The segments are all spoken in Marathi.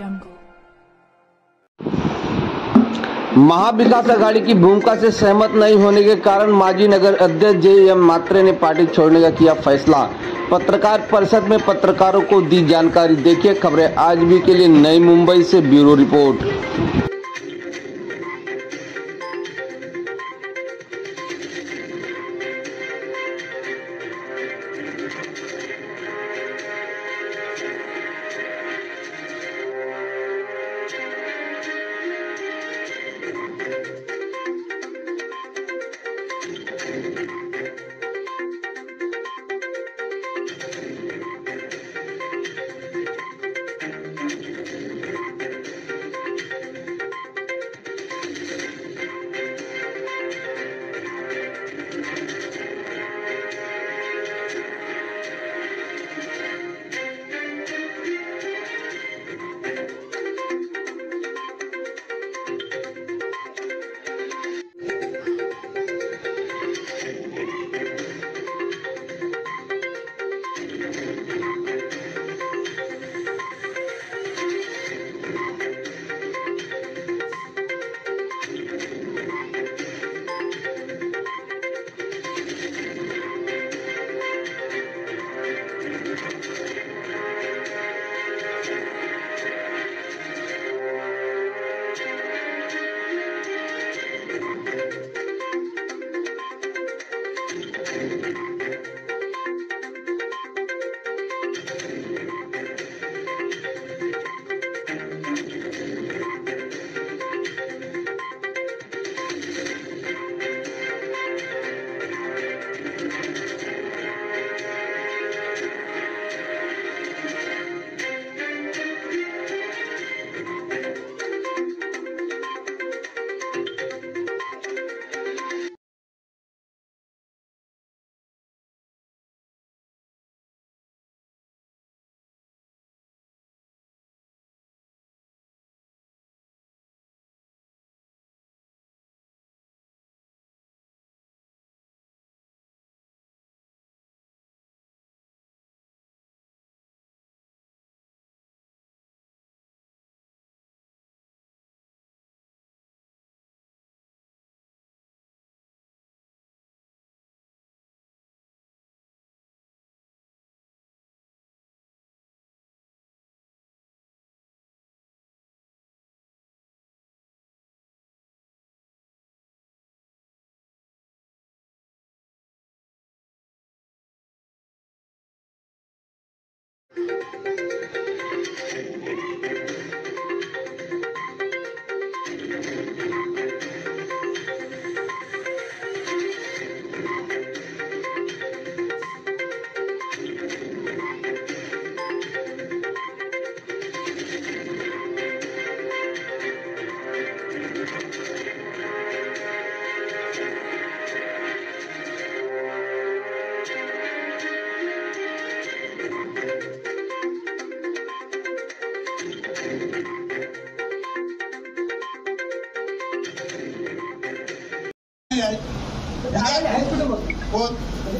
jungle. महाविकास आघाड़ी की भूमिका से सहमत नहीं होने के कारण माजी नगर अध्यक्ष जे.एम. म्हात्रे ने पार्टी छोड़ने का किया फैसला। पत्रकार परिषद में पत्रकारों को दी जानकारी। देखिए खबरें आज भी के लिए नई मुंबई से ब्यूरो रिपोर्ट।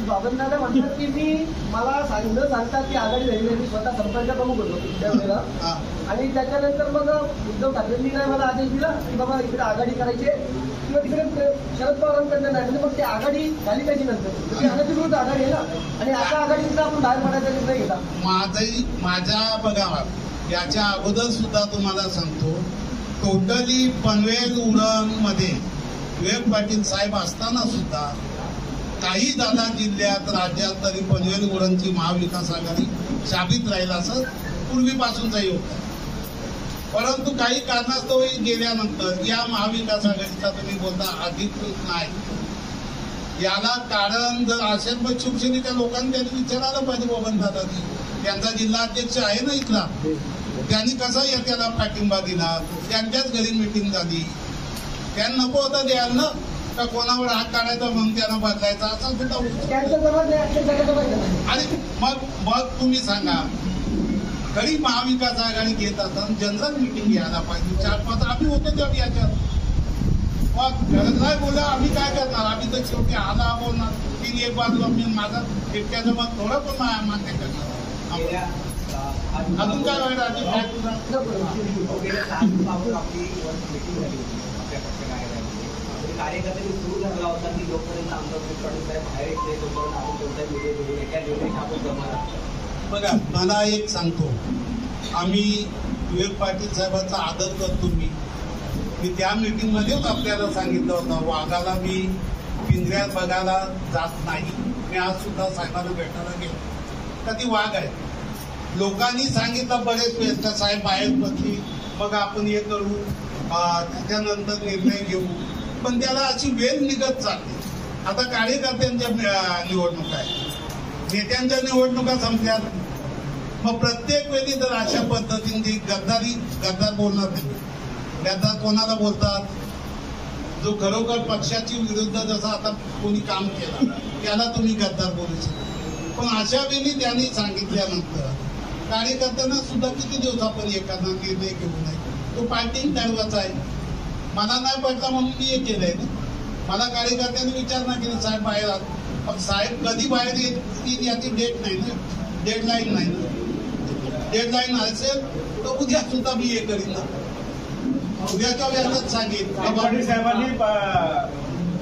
बाबांना म्हणतात की मी मला सांगतात की आघाडी झाली नाही, मी स्वतः संपर्क प्रमुख होतो त्यावेळेला. आणि त्याच्यानंतर मग उद्धव ठाकरेंनी नाही मला आदेश दिला की बाबा इकडे आघाडी करायची किंवा तिकडे शरद पवारांकडनं नाही, म्हणजे मग ती आघाडी झाली त्याची नंतर ती अनधिकृत आघाडी आहे ना. आणि आता आघाडीचा आपण बाहेर पडायचा निर्णय घेता. माझ्या बघा याच्या अगोदर सुद्धा तुम्हाला सांगतो, टोटली पनवेल उरण मध्ये विवेक पाटील साहेब असताना सुद्धा काही दादा जिल्ह्यात राज्यात तरी पनवेल उरणची महाविकास आघाडी शाबित राहील असं पूर्वीपासूनचाही होतं. परंतु काही कारणास्तव गेल्यानंतर या महाविकास आघाडीचा तुम्ही बोलता अधिकृत नाही. याला कारण जर असेल मग शिवसेनेच्या लोकांनी त्यांनी विचारायला पाहिजे. बबन दादा त्यांचा जिल्हा अध्यक्ष आहे ना इथला, त्यांनी कसा त्याला पाठिंबा दिला? त्यांच्याच घरी मिटिंग झाली, त्यांना नको होतं द्यायला ना, का कोणावर हात काढायचा म्हणून त्यांना बदलायचा असा सुद्धा आणि मग तुम्ही सांगा, तरी महाविकास आघाडी घेत असताना जनरल मिटिंग घ्यायला पाहिजे. 4-5 आम्ही होतो तेव्हा याच्यात मग गरज नाही बोला आम्ही काय करणार, आम्ही तर शेवटी आला बोलणार. 3 एक बाजू आम्ही माझा एकट्याचं मग थोडं पण मान्य करणार. अजून काय वाईट आहे काय तुझा कार्यकर्त्यांनी सुरू झाला होता की जोपर्यंत आमदार फडणवीस साहेब बाहेर येते तोपर्यंत आपण कोणत्याही व्हिडिओ बघू एका निर्णय आपण जमा. बघा मला एक सांगतो, आम्ही विवेक पाटील साहेबांचा आदर करतो. मी त्या मीटिंगमध्येच आपल्याला सांगितलं होतं, वाघाला मी पिंजऱ्यात बघायला जात नाही. मी आज सुद्धा साहेबांना भेटायला गेलो, कधी वाघ आहे. लोकांनी सांगितलं बरेच वेळेस का साहेब बाहेर बसली मग आपण हे करू, त्याच्यानंतर निर्णय घेऊ, पण त्याला अशी वेळ निघत चालते. आता कार्यकर्त्यांच्या निवडणुका आहेत, नेत्यांच्या निवडणुका संपल्यात. मग प्रत्येक वेळी जर अशा पद्धतीने गद्दार बोलणार नाही. गद्दार कोणाला बोलतात? जो खरोखर पक्षाची विरुद्ध जसं आता कोणी काम केलं त्याला तुम्ही गद्दार बोलू शकता. पण अशा वेळी त्यांनी सांगितल्यानंतर कार्यकर्त्यांना सुद्धा किती दिवस आपण एखादा निर्णय घेऊ नये. तो पार्टी ठरवायचा आहे. मला नाही पडला म्हणून मी हे केलंय ना. मला कार्यकर्त्यांनी विचारणा केली साहेब बाहेर आहात, पण साहेब कधी बाहेर येतील याची डेट नाही ना, डेडलाईन नाही ना. डेडलाईन असेल तर उद्या सुद्धा मी हे करीन ना. उद्याच्या वेळेलाच सांगेन. पाटील साहेबांनी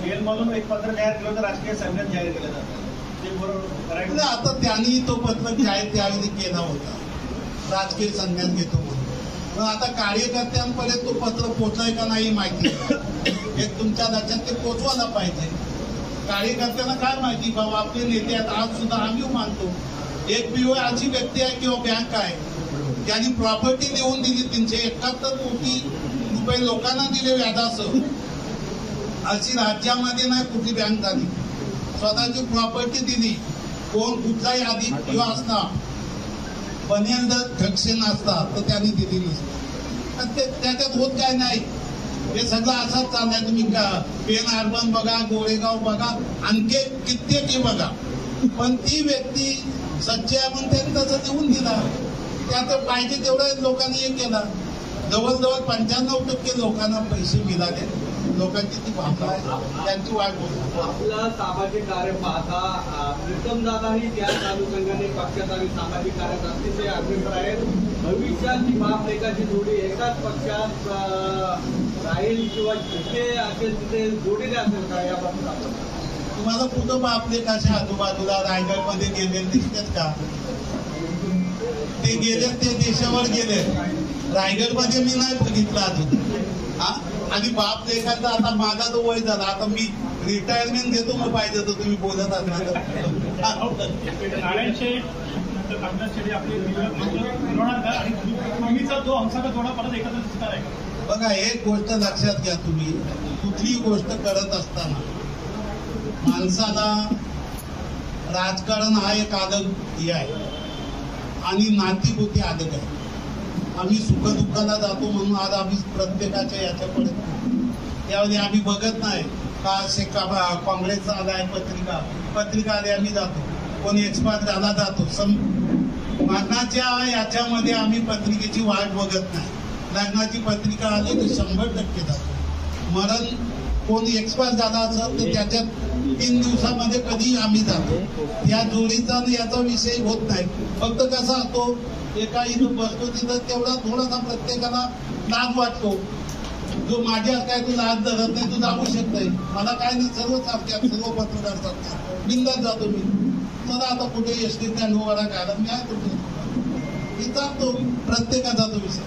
जेलमधून एक पत्र जाहीर केलं होतं, राजकीय संघटन जाहीर केलं जातं ते बरोबर. आता त्यांनी तो पत्र जाहीर त्यावेळी केला होता, राजकीय संज्ञान घेतो म्हणून. पण आता कार्यकर्त्यांपर्यंत तो पत्र पोहोचलाय का नाही माहिती. एक तुमच्या लक्षात ते पोहोचवायला पाहिजे. कार्यकर्त्यांना काय माहिती बाबा आपले नेते आहेत. आज सुद्धा आम्ही मानतो एक पीओ अशी व्यक्ती आहे किंवा बँक आहे ज्यांनी प्रॉपर्टी देऊन दिली 371 कोटी रुपये लोकांना दिले व्याजासह. अशी राज्यामध्ये नाही कुठली बँक झाली. स्वतःची प्रॉपर्टी दिली. कोण कुठलाही अधिक किंवा असता बनेल जर ठक्षण असतात तर त्यांनी दिली नसते. त्याच्यात होत काय नाही. हे सगळं असंच चाललंय. तुम्ही पेन अर्बन बघा, गोरेगाव बघा, आणखी कित्येक बघा. पण ती व्यक्ती सच्चे आहे म्हणून त्यांनी तसं देऊन दिला. त्यात पाहिजे तेवढं लोकांनी हे केला. जवळजवळ 95% लोकांना पैसे मिळाले. लोकांची ती भावना आहे, त्यांची वाट बघतो. आपलं सामाजिक कार्य पाहता प्रीतम दादाही त्या अनुषंगाने पक्षात आणि सामाजिक कार्यात अतिशय अग्रेसर आहेत. भविष्यात ती बाप लेकाची जोडी एकाच पक्षात राहील किंवा जिथे असेल तिथे जोडीले असेल का याबाबत आपण तुम्हाला कुठं बाप लेकाच्या आजूबाजूला रायगडमध्ये गेले दिसतात का? ते गेले ते देशावर गेले. रायगडमध्ये मी नाही बघितलं अजून. आणि बाप लेखाचा आता माझा तो वय झाला. आता मी रिटायरमेंट घेतो मग पाहिजे तर तुम्ही बोलत असणार. बघा एक गोष्ट लक्षात घ्या, तुम्ही कुठलीही गोष्ट करत असताना माणसाला राजकारण हा एक आदग हे आहे आणि नातीभूती आदग आहे. आम्ही सुखदुःखाला जातो म्हणून आज आम्ही प्रत्येकाच्या याच्याकडे त्यावेळी आम्ही बघत नाही का काँग्रेसचा आलाय पत्रिका आली आम्ही जातो, कोणी एक्सपायर झाला जातो. मरणाच्या याच्यामध्ये आम्ही पत्रिकेची वाट बघत नाही. लग्नाची पत्रिका आली तर 100% जातो. मरण कोणी एक्सपायर झाला असेल तर त्याच्यात 3 दिवसामध्ये कधी आम्ही जातो. या जोडीचा याचा विषय होत नाही. फक्त कसा असतो एका इथं बसतो तिथं तेवढा थोडासा प्रत्येकाला लाज वाटतो. जो माझ्या काय तू लाज धरत नाही तू जाऊ शकतोय. मला काय नाही, सर्व सारख्या सर्व पत्रकार सारख्या बिंदास जातो मी. मला आता कुठे एसटी स्टँड उभा घाला मी आहे कुठे मी जातो. प्रत्येकाचा तो विषय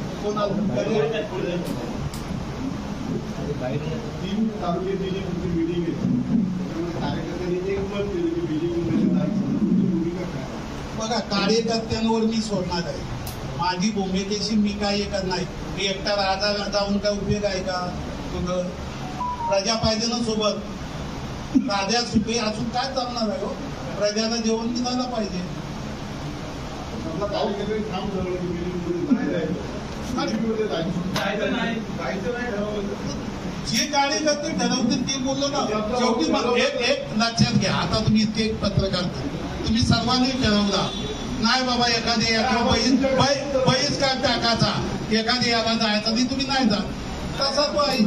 बघा कार्यकर्त्यांवर मी सोडणार आहे. माझी भूमिकेशी मी काय करणार नाही. मी एकटा राजा जाऊन काय उपयोग आहे का? तुझं प्रजा पाहिजे ना सोबत. राजा सुखी असून काय चालणार आहे हो? प्रजाला जेवण दिलायला पाहिजे. जे कार्यकर्ते ठरवतील ते बोललो ना. शेवटी एक लक्षात घ्या. आता तुम्ही इतके पत्रकार तुम्ही सर्वांनी ठरवला नाही बाबा एखाद्या बहिष्कार टाकायचा, एखाद्या याला जायचा नाही, तुम्ही नाही जा. तसा तो आहे.